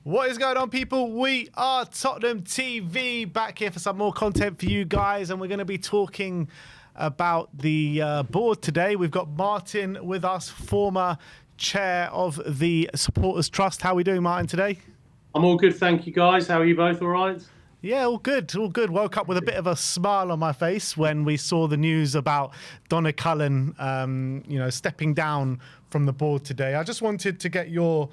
What is going on, people? We are Tottenham TV, back here for some more content for you guys, and we're going to be talking about the board today. We've got Martin with us, former chair of the Supporters Trust. How are we doing, Martin, today? I'm all good, thank you, guys. How are you both? All right? Yeah, all good, all good. Woke up with a bit of a smile on my face when we saw the news about Donna Cullen, stepping down from the board today. I just wanted to get your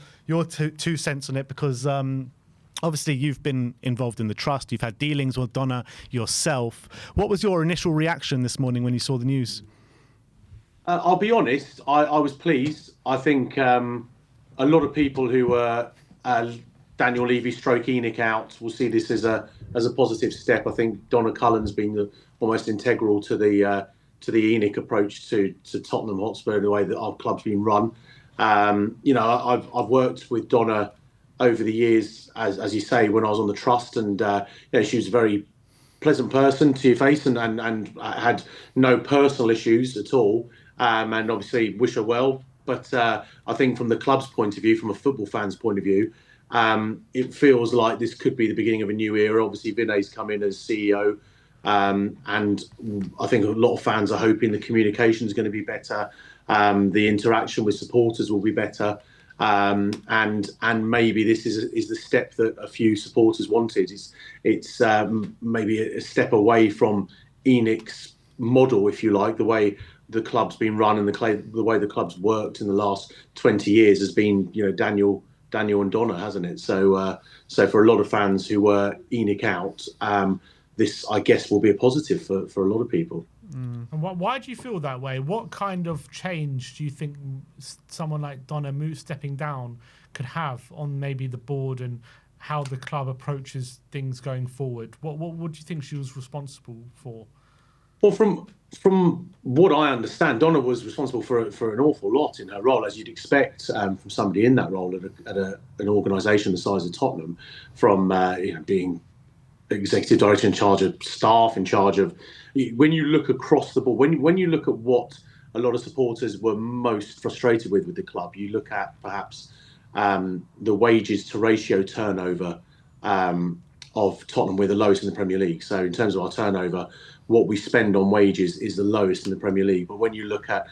two cents on it because obviously you've been involved in the trust. You've had dealings with Donna yourself. What was your initial reaction this morning when you saw the news? I'll be honest, I was pleased. I think a lot of people who were Daniel Levy stroke Enoch out will see this as a positive step. I think Donna Cullen's been almost integral to the Enoch approach to Tottenham Hotspur in the way that our club's been run. I've worked with Donna over the years, as you say, when I was on the trust, and she was a very pleasant person to your face, and had no personal issues at all, and obviously wish her well. But I think from the club's point of view, from a football fan's point of view, it feels like this could be the beginning of a new era. Obviously, Vinai's come in as CEO, and I think a lot of fans are hoping the communication is going to be better, the interaction with supporters will be better, and maybe this is the step that a few supporters wanted. It's maybe a step away from Enoch's model, if you like, the way the club's been run and the way the club's worked in the last 20 years has been, Daniel and Donna, hasn't it? So for a lot of fans who were Enoch out, this, I guess, will be a positive for a lot of people. And why do you feel that way? What kind of change do you think someone like Donna Moots stepping down could have on maybe the board and how the club approaches things going forward? What do you think she was responsible for? Well, from what I understand, Donna was responsible for an awful lot in her role, as you'd expect from somebody in that role at an organisation the size of Tottenham, from being executive director in charge of staff, in charge of, when you look across the board, when you look at what a lot of supporters were most frustrated with the club, you look at perhaps the wages to ratio turnover of Tottenham. We're the lowest in the Premier League. So in terms of our turnover, what we spend on wages is the lowest in the Premier League. But when you look at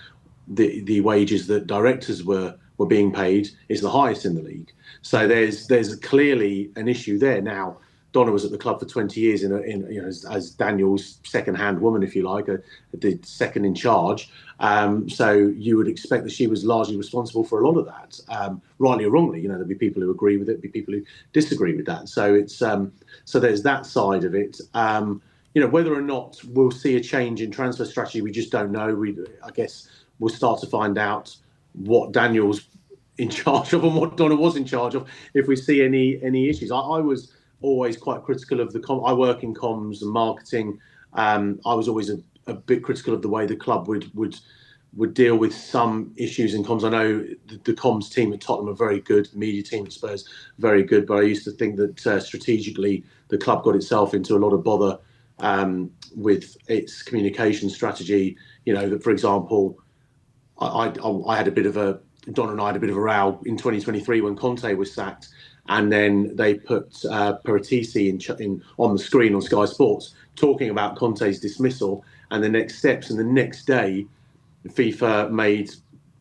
the wages that directors were being paid, is the highest in the league. So there's clearly an issue there. Now, Donna was at the club for 20 years as Daniel's second-hand woman, if you like, the second in charge. So you would expect that she was largely responsible for a lot of that, rightly or wrongly. There'll be people who agree with it, be people who disagree with that. So it's so there's that side of it. Whether or not we'll see a change in transfer strategy, we just don't know. I guess we'll start to find out what Daniel's in charge of and what Donna was in charge of if we see any issues. I was always quite critical of I work in comms and marketing. I was always a bit critical of the way the club would deal with some issues in comms. I know the comms team at Tottenham are very good, the media team at Spurs very good, but I used to think that strategically the club got itself into a lot of bother with its communication strategy. That, for example, I had a bit of Don and I had a bit of a row in 2023 when Conte was sacked, and then they put Pochettinos on the screen on Sky Sports talking about Conte's dismissal and the next steps. And the next day, FIFA made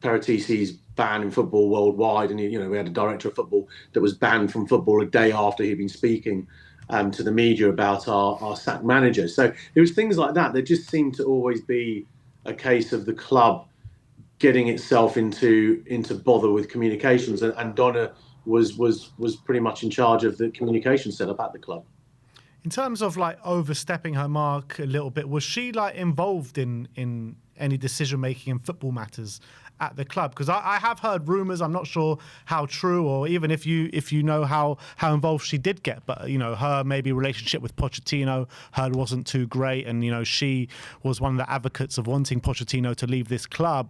Pochettinos ban in football worldwide, and we had a director of football that was banned from football a day after he'd been speaking to the media about our sacked manager. So it was things like that. There just seemed to always be a case of the club getting itself into bother with communications, and Donna was pretty much in charge of the communication setup at the club. In terms of overstepping her mark a little bit, was she involved in any decision making in football matters at the club? Because I have heard rumours, I'm not sure how true, or even if you know how involved she did get, but her maybe relationship with Pochettino wasn't too great, and she was one of the advocates of wanting Pochettino to leave this club.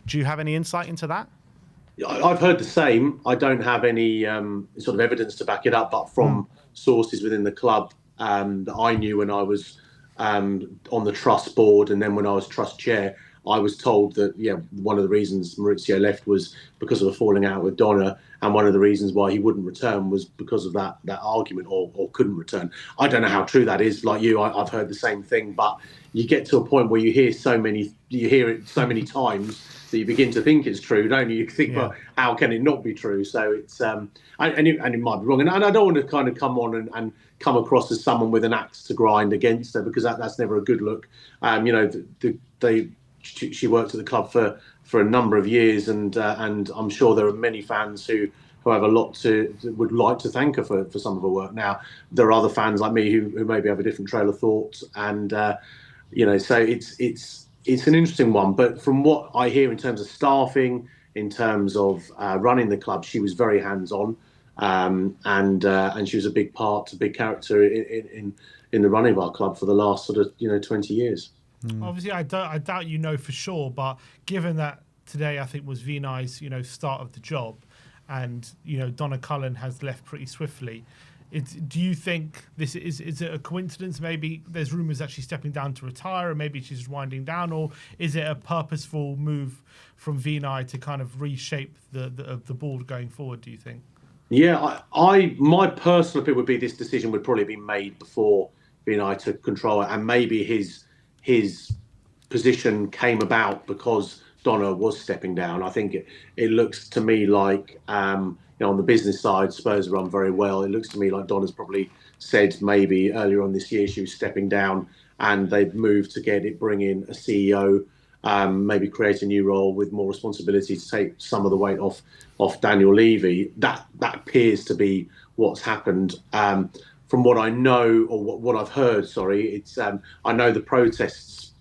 Do you have any insight into that? I've heard the same. I don't have any sort of evidence to back it up, but from sources within the club that I knew when I was on the trust board, and then when I was trust chair, I was told that one of the reasons Maurizio left was because of a falling out with Donna, and one of the reasons why he wouldn't return was because of that argument, or couldn't return. I don't know how true that is. Like you, I've heard the same thing, but you get to a point where you hear it so many times that you begin to think it's true, don't you? You think, well, how can it not be true? So it's and it might be wrong, and I don't want to kind of come on and come across as someone with an axe to grind against her, because that's never a good look. She worked at the club for a number of years, and I'm sure there are many fans who have a lot would like to thank her for some of her work. Now, there are other fans like me who maybe have a different trail of thought, and so it's an interesting one. But from what I hear in terms of staffing, in terms of running the club, she was very hands-on, and she was a big character in the running of our club for the last sort of 20 years. Obviously, I doubt for sure, but given that today I think was Vinai's start of the job, and Donna Cullen has left pretty swiftly. Do you think this is it a coincidence? Maybe there's rumours that she's stepping down to retire, or maybe she's winding down, or is it a purposeful move from Vinai to kind of reshape the board going forward? Do you think? Yeah, my personal opinion would be this decision would probably be made before Vinai took control, and maybe his position came about because Donna was stepping down. I think it looks to me like, on the business side, Spurs run very well. It looks to me like Donna's probably said maybe earlier on this year she was stepping down, and they've moved to bring in a CEO, maybe create a new role with more responsibility to take some of the weight off Daniel Levy. That appears to be what's happened. From what I know, or what I've heard, it's I know the protests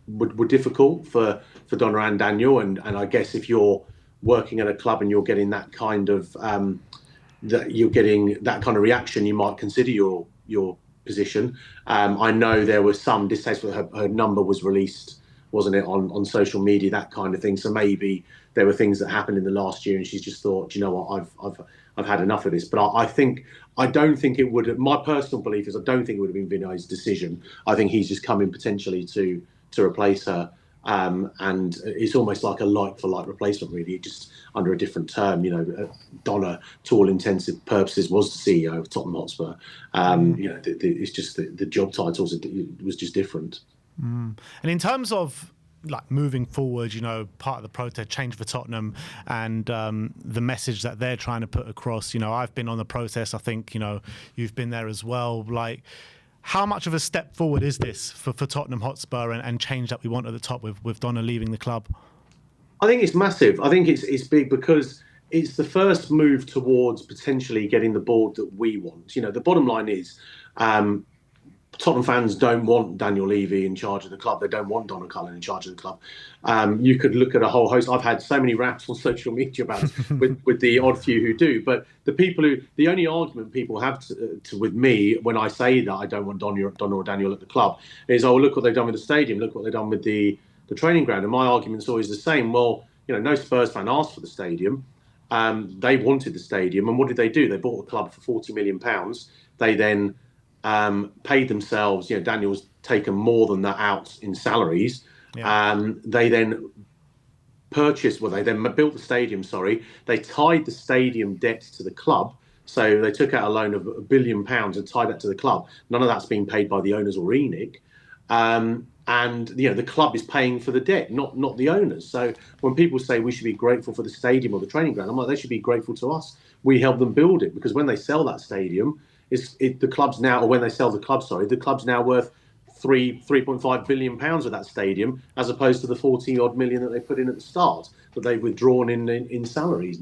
were difficult for Donna and Daniel, and I guess if you're working at a club and you're getting that kind of reaction, you might consider your position. I know there was some distaste. Her number was released, wasn't it, on social media, that kind of thing. So maybe there were things that happened in the last year, and she's just thought, you know what, I've had enough of this. But I don't think it would. My personal belief is I don't think it would have been Vinai's decision. I think he's just come in potentially to replace her, and it's almost like a like-for-like replacement, really, just under a different term. Donna, to all intensive purposes, was the CEO of Tottenham Hotspur. It's just the job titles, it was just different. And in terms of moving forward, part of the protest, change for Tottenham, and the message that they're trying to put across, I've been on the protest. I think, you've been there as well. How much of a step forward is this for Tottenham Hotspur and change that we want at the top with Donna leaving the club? I think it's massive. I think it's big because it's the first move towards potentially getting the board that we want. The bottom line is, Tottenham fans don't want Daniel Levy in charge of the club. They don't want Donna Cullen in charge of the club. You could look at a whole host. I've had so many raps on social media about with the odd few who do. But the only argument people have with me when I say that I don't want Donna or Daniel at the club is, oh, look what they've done with the stadium. Look what they've done with the training ground. And my argument's always the same. Well, no Spurs fan asked for the stadium. They wanted the stadium. And what did they do? They bought a club for £40 million. They then paid themselves. Daniel's taken more than that out in salaries. Yeah. They then they then built the stadium. They tied the stadium debt to the club. So they took out a loan of £1 billion and tied that to the club. None of that's being paid by the owners or ENIC. And the club is paying for the debt, not the owners. So when people say we should be grateful for the stadium or the training ground, I'm like, they should be grateful to us. We helped them build it, because when they sell that stadium, the club's now, or when they sell the club, the club's now worth £3.5 billion of that stadium, as opposed to the 40 odd million that they put in at the start, that they've withdrawn in salaries,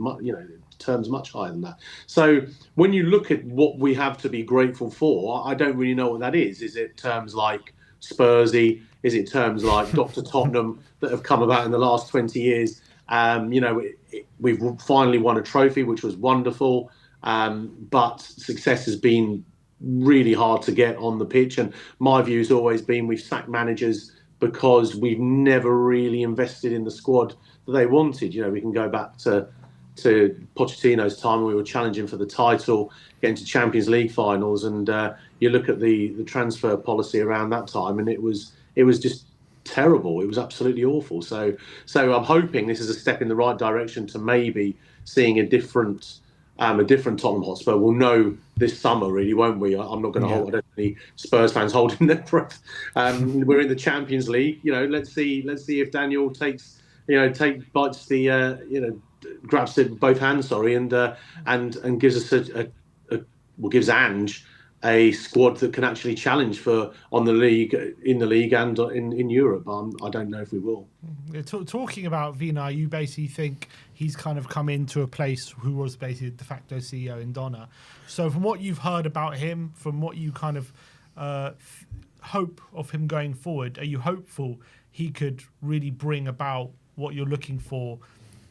terms much higher than that. So when you look at what we have to be grateful for, I don't really know what that is. Is it terms like Spursy? Is it terms like Dr. Tottenham that have come about in the last 20 years? We've finally won a trophy, which was wonderful. But success has been really hard to get on the pitch. And my view has always been we've sacked managers because we've never really invested in the squad that they wanted. We can go back to Pochettinos' time when we were challenging for the title, getting to Champions League finals. And you look at the transfer policy around that time, and it was just terrible. It was absolutely awful. So I'm hoping this is a step in the right direction to maybe seeing a different Tottenham Hotspur. We'll know this summer, really, won't we? I'm not going to hold. I don't think Spurs fans holding their breath. We're in the Champions League. Let's see if Daniel takes bites the grabs it with both hands. Sorry, and gives us gives Ange a squad that can actually challenge in the league and in Europe. I don't know if we will. Talking about Vinai, you basically think he's kind of come into a place who was basically de facto CEO in Donna. So from what you've heard about him, from what you kind of hope of him going forward, are you hopeful he could really bring about what you're looking for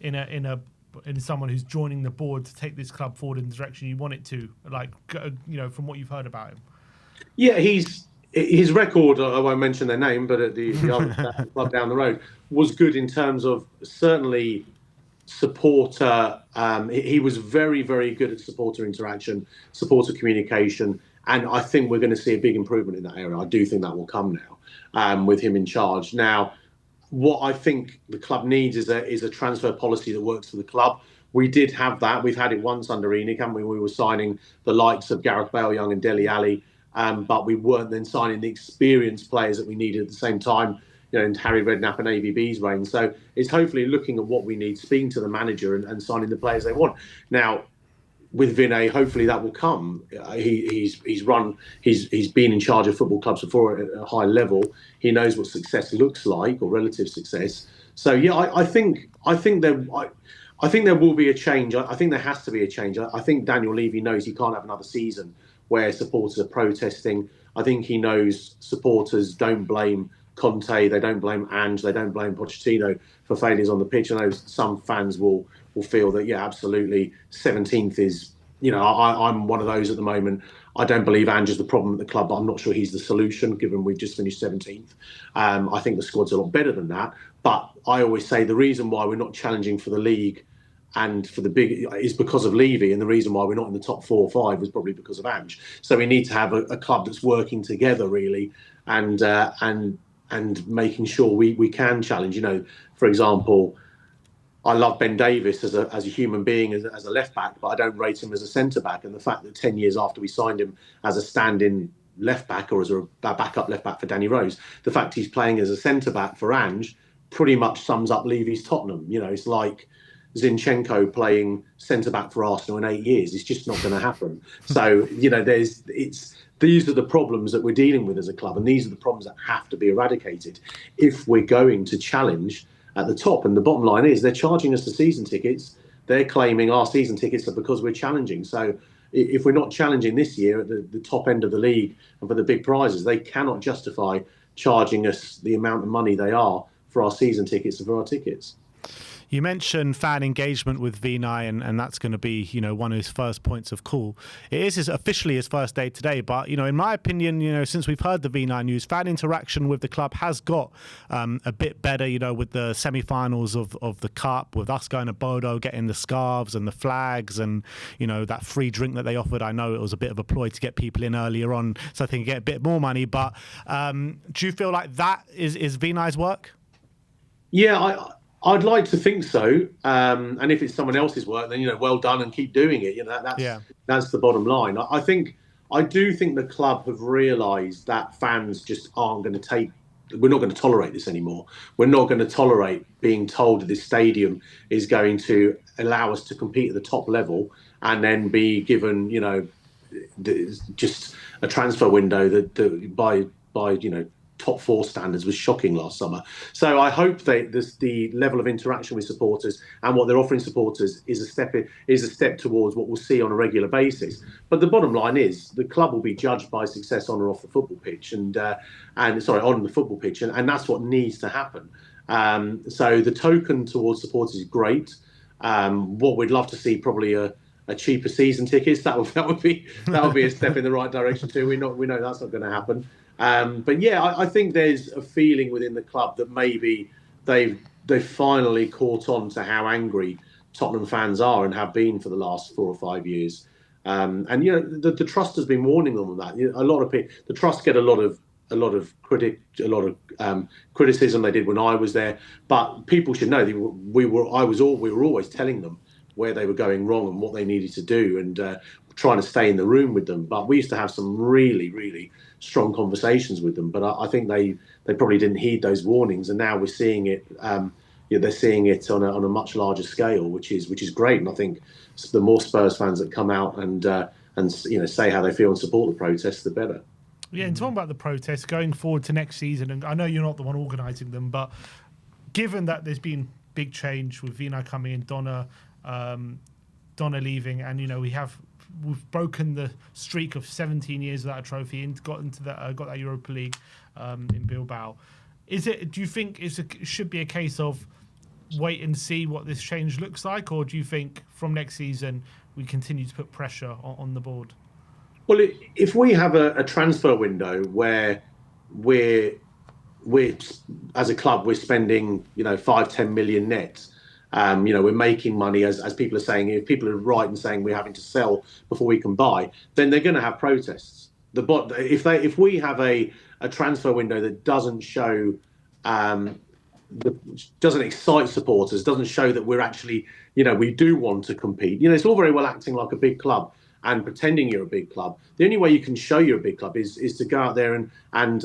in someone who's joining the board to take this club forward in the direction you want it to, from what you've heard about him? Yeah, his record, I won't mention their name, but at the other club down the road, was good in terms of certainly supporter. He was very, very good at supporter interaction, supporter communication, and I think we're going to see a big improvement in that area. I do think that will come now with him in charge. Now, what I think the club needs is a transfer policy that works for the club. We did have that. We've had it once under ENIC, haven't we? We were signing the likes of Gareth Bale, Young and Dele Alli, but we weren't then signing the experienced players that we needed at the same time, in Harry Redknapp and AVB's reign. So it's hopefully looking at what we need, speaking to the manager and signing the players they want. Now, with Vinai, hopefully that will come. He's been in charge of football clubs before at a high level. He knows what success looks like, or relative success. So yeah, I think there will be a change. I think there has to be a change. I think Daniel Levy knows he can't have another season where supporters are protesting. I think he knows supporters don't blame Conte, they don't blame Ange, they don't blame Pochettino for failures on the pitch. I know some fans will feel that, yeah, absolutely, 17th is, I'm one of those at the moment. I don't believe Ange is the problem at the club, but I'm not sure he's the solution, given we've just finished 17th. I think the squad's a lot better than that. But I always say the reason why we're not challenging for the league and for the big is because of Levy, and the reason why we're not in the top 4 or 5 is probably because of Ange. So we need to have a club that's working together, really, and making sure we can challenge. For example, I love Ben Davis as a human being, as a left back, but I don't rate him as a centre back. And the fact that 10 years after we signed him as a stand-in left back, or as a backup left back for Danny Rose, the fact he's playing as a centre back for Ange pretty much sums up Levy's Tottenham. It's like Zinchenko playing centre back for Arsenal in 8 years. It's just not going to happen. So these are the problems that we're dealing with as a club, and these are the problems that have to be eradicated if we're going to challenge at the top. And the bottom line is they're charging us the season tickets. They're claiming our season tickets are because we're challenging. So if we're not challenging this year at the top end of the league and for the big prizes, they cannot justify charging us the amount of money they are for our season tickets and for our tickets. You mentioned fan engagement with Vinai, and that's going to be, one of his first points of call. It is officially his first day today, but, in my opinion, since we've heard the Vinai news, fan interaction with the club has got a bit better, with the semi-finals of the Cup, with us going to Bodo, getting the scarves and the flags and, that free drink that they offered. I know it was a bit of a ploy to get people in earlier on so they can get a bit more money, but do you feel like that is Vinai's work? Yeah, I'd like to think so, and if it's someone else's work, then well done and keep doing it. That's the bottom line. I do think the club have realised that fans just aren't going to we're not going to tolerate this anymore. We're not going to tolerate being told that this stadium is going to allow us to compete at the top level and then be given just a transfer window that by top 4 standards was shocking last summer. So I hope that the level of interaction with supporters and what they're offering supporters is a step towards what we'll see on a regular basis. But the bottom line is the club will be judged by success on or off the football pitch, on the football pitch, and that's what needs to happen. So the token towards supporters is great. What we'd love to see probably a cheaper season tickets. That would be a step in the right direction too. We know that's not going to happen. But yeah, I think there's a feeling within the club that maybe they've finally caught on to how angry Tottenham fans are and have been for the last 4 or 5 years. And the trust has been warning them of that. A lot of people, the trust get a lot of criticism. They did when I was there, but people should know we were always telling them where they were going wrong and what they needed to do, and trying to stay in the room with them. But we used to have some really, really strong conversations with them. But I think they probably didn't heed those warnings, and now we're seeing it. They're seeing it on a much larger scale, which is great. And I think the more Spurs fans that come out and say how they feel and support the protests, the better. Yeah, and talking about the protests going forward to next season, and I know you're not the one organising them, but given that there's been big change with Vinai coming in, Donna leaving, and we've broken the streak of 17 years without a trophy and got that Europa League in Bilbao. Do you think it should be a case of wait and see what this change looks like, or do you think from next season we continue to put pressure on the board? Well, if we have a transfer window where we're as a club we're spending 5-10 million net, we're making money as people are saying. If people are right in saying we're having to sell before we can buy, then they're going to have protests. If we have a transfer window that doesn't show doesn't excite supporters, doesn't show that we're actually we do want to compete. It's all very well acting like a big club and pretending you're a big club. The only way you can show you're a big club is to go out there and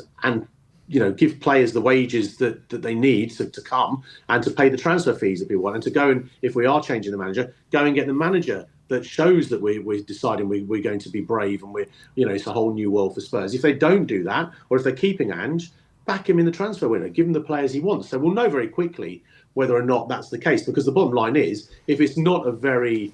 give players the wages that they need to come and to pay the transfer fees that people want, and to go and, if we are changing the manager, go and get the manager that shows that we're deciding we're going to be brave and it's a whole new world for Spurs. If they don't do that, or if they're keeping Ange, back him in the transfer window, give him the players he wants. So we'll know very quickly whether or not that's the case, because the bottom line is, if it's not a very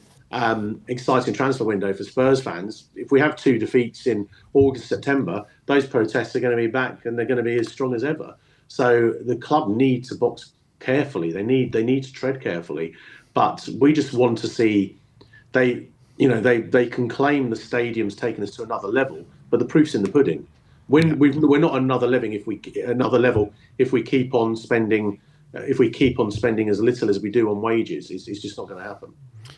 exciting transfer window for Spurs fans, if we have 2 defeats in August, September, those protests are going to be back and they're going to be as strong as ever. So the club needs to box carefully. They need to tread carefully. But we just want to see they can claim the stadium's taken us to another level, but the proof's in the pudding. We're not another level if we keep on spending as little as we do on wages. It's just not going to happen.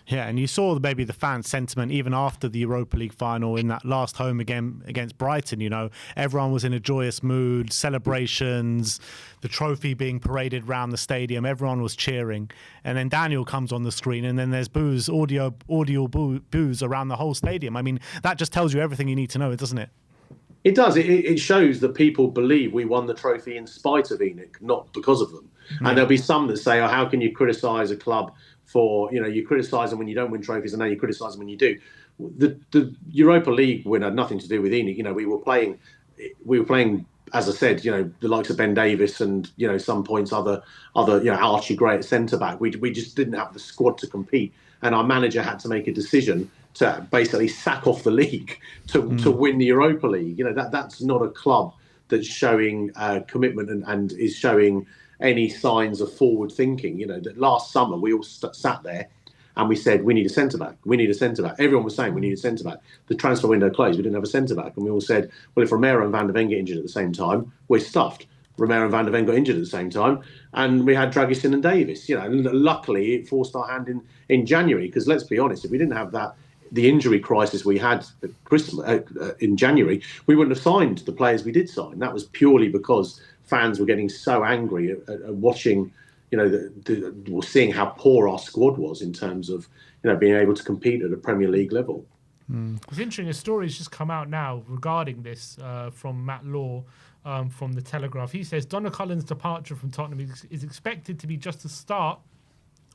Yeah, and you saw maybe the fan sentiment even after the Europa League final in that last home again against Brighton. Everyone was in a joyous mood, celebrations, the trophy being paraded around the stadium, everyone was cheering. And then Daniel comes on the screen, and then there's boos, audio boos around the whole stadium. I mean, that just tells you everything you need to know, doesn't it? It does. It shows that people believe we won the trophy in spite of ENIC, not because of them. Yeah. And there'll be some that say, how can you criticise a club for, you criticise them when you don't win trophies, and now you criticise them when you do. The Europa League win had nothing to do with ENIC. We were playing, as I said, the likes of Ben Davis and, some points other Archie Gray at centre-back. We just didn't have the squad to compete. And our manager had to make a decision to basically sack off the league to win the Europa League. That's not a club that's showing commitment and is showing any signs of forward thinking. That last summer we all sat there and we said, we need a centre-back. We need a centre-back. Everyone was saying we need a centre-back. The transfer window closed. We didn't have a centre-back. And we all said, well, if Romero and Van der Ven get injured at the same time, we're stuffed. Romero and Van der Ven got injured at the same time, and we had Dragusin and Davis. Luckily it forced our hand in January, because let's be honest, if we didn't have the injury crisis we had at Christmas in January, we wouldn't have signed the players we did sign. That was purely because fans were getting so angry at watching, seeing how poor our squad was in terms of, being able to compete at a Premier League level. It's interesting. A story has just come out now regarding this from Matt Law from The Telegraph. He says Donna Cullen's departure from Tottenham is expected to be just the start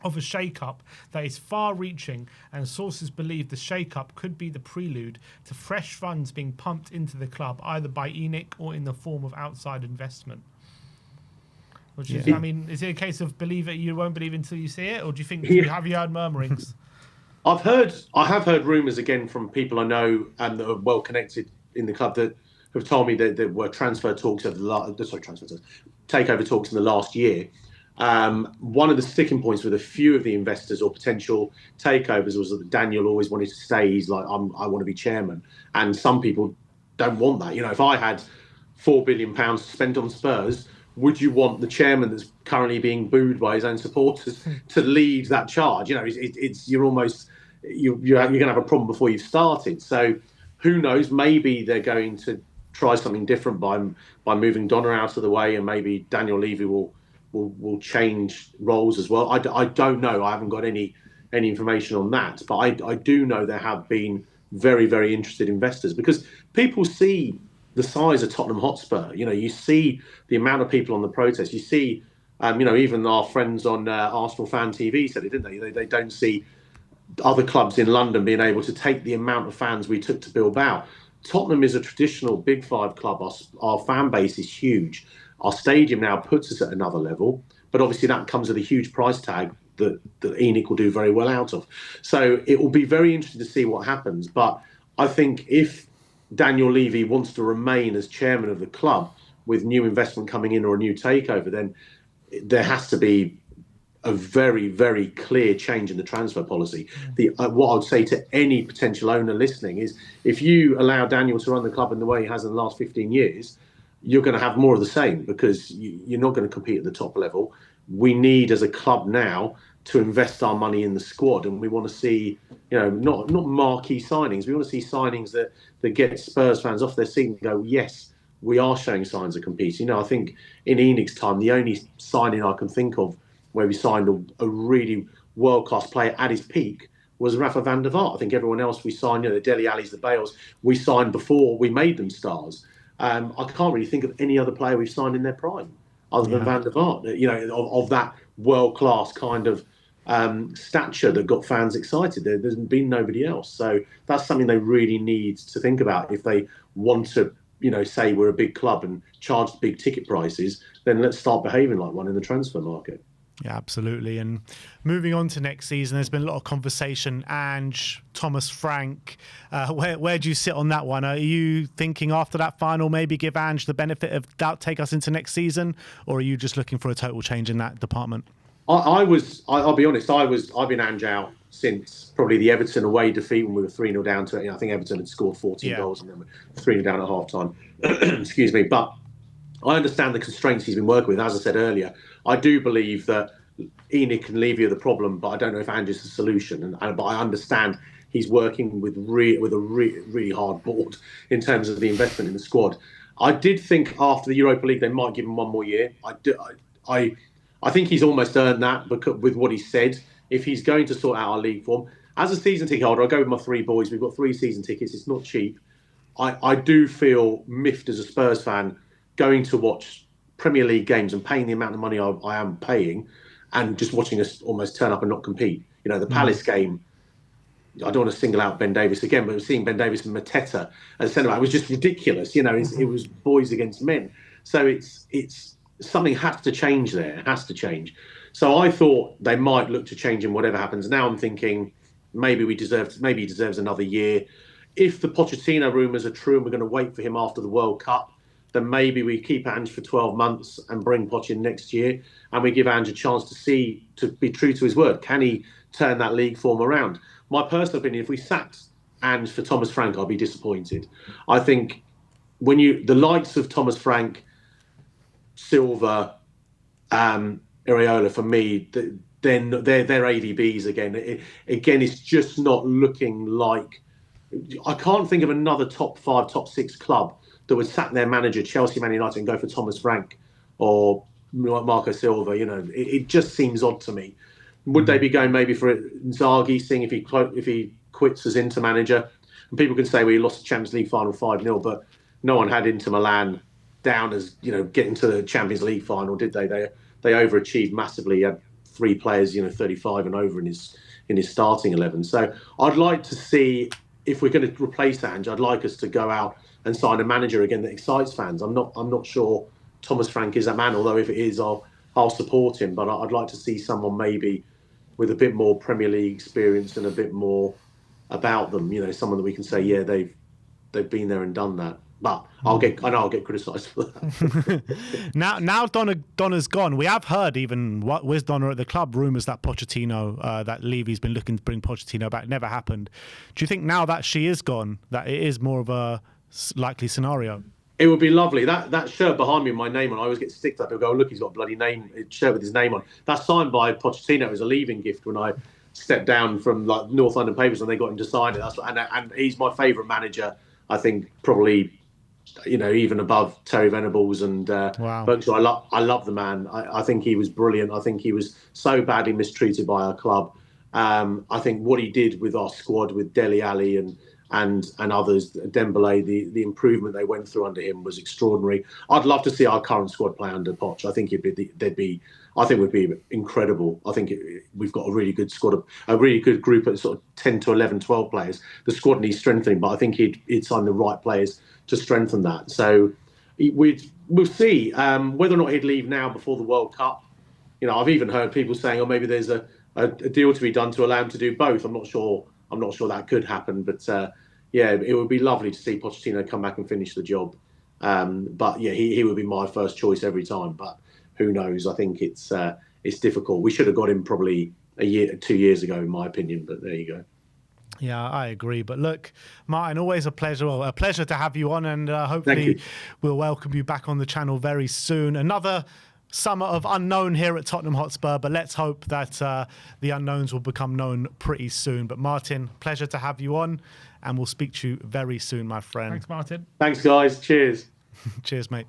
of a shake-up that is far-reaching, and sources believe the shake-up could be the prelude to fresh funds being pumped into the club, either by ENIC or in the form of outside investment. Which is, is it a case of believe it, you won't believe until you see it, or do you think have you heard murmurings? I have heard rumours again from people I know and that are well connected in the club that have told me that there were takeover talks in the last year. One of the sticking points with a few of the investors or potential takeovers was that Daniel always wanted to stay. He's like, I want to be chairman. And some people don't want that. If I had £4 billion spent on Spurs, would you want the chairman that's currently being booed by his own supporters to lead that charge? You're going to have a problem before you've started. So who knows? Maybe they're going to try something different by moving Donna out of the way, and maybe Daniel Levy will change roles as well. I don't know. I haven't got any information on that, but I do know there have been very, very interested investors, because people see the size of Tottenham Hotspur. You see the amount of people on the protest. You see, even our friends on Arsenal Fan TV said it, didn't they? They don't see other clubs in London being able to take the amount of fans we took to Bilbao. Tottenham is a traditional Big Five club. Our fan base is huge. Our stadium now puts us at another level, but obviously that comes with a huge price tag that ENIC will do very well out of. So it will be very interesting to see what happens. But I think if Daniel Levy wants to remain as chairman of the club with new investment coming in or a new takeover, then there has to be a very, very clear change in the transfer policy. What I'd say to any potential owner listening is, if you allow Daniel to run the club in the way he has in the last 15 years, you're going to have more of the same, because you're not going to compete at the top level. We need, as a club now, to invest our money in the squad, and we want to see, not marquee signings. We want to see signings that get Spurs fans off their seat and go, yes, we are showing signs of competing. I think in ENIC's time, the only signing I can think of where we signed a really world-class player at his peak was Rafa van der Vaart. I think everyone else we signed, the Dele Allis, the Bales, we signed before we made them stars. I can't really think of any other player we've signed in their prime other than Van der Vaart, of that world-class kind of stature that got fans excited. There's been nobody else. So that's something they really need to think about if they want to, say we're a big club and charge big ticket prices. Then let's start behaving like one in the transfer market. Yeah, absolutely. And moving on to next season, there's been a lot of conversation. Ange, Thomas Frank, where do you sit on that one? Are you thinking after that final, maybe give Ange the benefit of doubt, take us into next season, or are you just looking for a total change in that department? I'll be honest, I've been Ange out since probably the Everton away defeat when we were 3-0 down to it. I think Everton had scored 14 goals and then 3-0 down at half time. Excuse me. But I understand the constraints he's been working with. As I said earlier, I do believe that ENIC and Levy are the problem, but I don't know if Ange is the solution. But I understand he's working with a really hard board in terms of the investment in the squad. I did think after the Europa League they might give him one more year. I think he's almost earned that with what he said. If he's going to sort out our league form, as a season ticket holder, I go with my three boys. We've got 3 season tickets. It's not cheap. I do feel miffed as a Spurs fan going to watch Premier League games and paying the amount of money I am paying, and just watching us almost turn up and not compete. The Palace game, I don't want to single out Ben Davies again, but seeing Ben Davies and Mateta as centre back was just ridiculous. It was boys against men. So it's something has to change there. It has to change. So I thought they might look to change him whatever happens. Now I'm thinking maybe he deserves another year. If the Pochettino rumours are true and we're going to wait for him after the World Cup, then maybe we keep Ange for 12 months and bring Poch in next year, and we give Ange a chance to be true to his word. Can he turn that league form around? My personal opinion, if we sacked Ange for Thomas Frank, I'd be disappointed. I think when the likes of Thomas Frank, Silva, Areola, for me, then they're AVBs again. It's just not looking like. I can't think of another top 5, top 6 club that would sack their manager, Chelsea, Man United, and go for Thomas Frank or Marco Silva. It just seems odd to me. Would they be going maybe for Inzaghi, seeing if he quits as Inter manager? And people can say, well, he lost the Champions League final 5-0, but no one had Inter Milan down as getting to the Champions League final, did they? They overachieved massively. He had 3 players, 35 and over in his starting 11. So I'd like to see, if we're going to replace Ange, I'd like us to go out and sign a manager again that excites fans. I'm not sure Thomas Frank is that man, although if it is, I'll support him. But I'd like to see someone maybe with a bit more Premier League experience and a bit more about them. Someone that we can say, yeah, they've been there and done that. But I know I'll get criticised for that. now Donna's gone. We have heard, even with Donna at the club, rumours that Pochettino, that Levy's been looking to bring Pochettino back. Never happened. Do you think now that she is gone, that it is more of a likely scenario? It would be lovely. That shirt behind me, my name on, I always get sticked up. He'll go, look, he's got a bloody shirt with his name on. That's signed by Pochettino as a leaving gift when I stepped down from North London Papers and they got him to sign it. And he's my favourite manager. I think probably even above Terry Venables and Wow. Berkshire. I love the man. I think he was brilliant. I think he was so badly mistreated by our club. I think what he did with our squad, with Dele Alli and others, Dembele, the improvement they went through under him was extraordinary. I'd love to see our current squad play under Poch. I think would be incredible. I think we've got a really good squad, a really good group of sort of 10 to 11, 12 players. The squad needs strengthening, but I think he'd sign the right players to strengthen that. So we'll see whether or not he'd leave now before the World Cup. I've even heard people saying, oh, maybe there's a deal to be done to allow him to do both. I'm not sure that could happen, but it would be lovely to see Pochettino come back and finish the job. But yeah, he would be my first choice every time. But who knows? I think it's difficult. We should have got him probably 2 years ago, in my opinion. But there you go. Yeah, I agree. But look, Martin, always a pleasure. Well, a pleasure to have you on, and hopefully we'll welcome you back on the channel very soon. Another summer of unknown here at Tottenham Hotspur, but let's hope that the unknowns will become known pretty soon. But Martin, pleasure to have you on, and we'll speak to you very soon, my friend. Thanks, Martin. Thanks, guys. Cheers. Cheers, mate.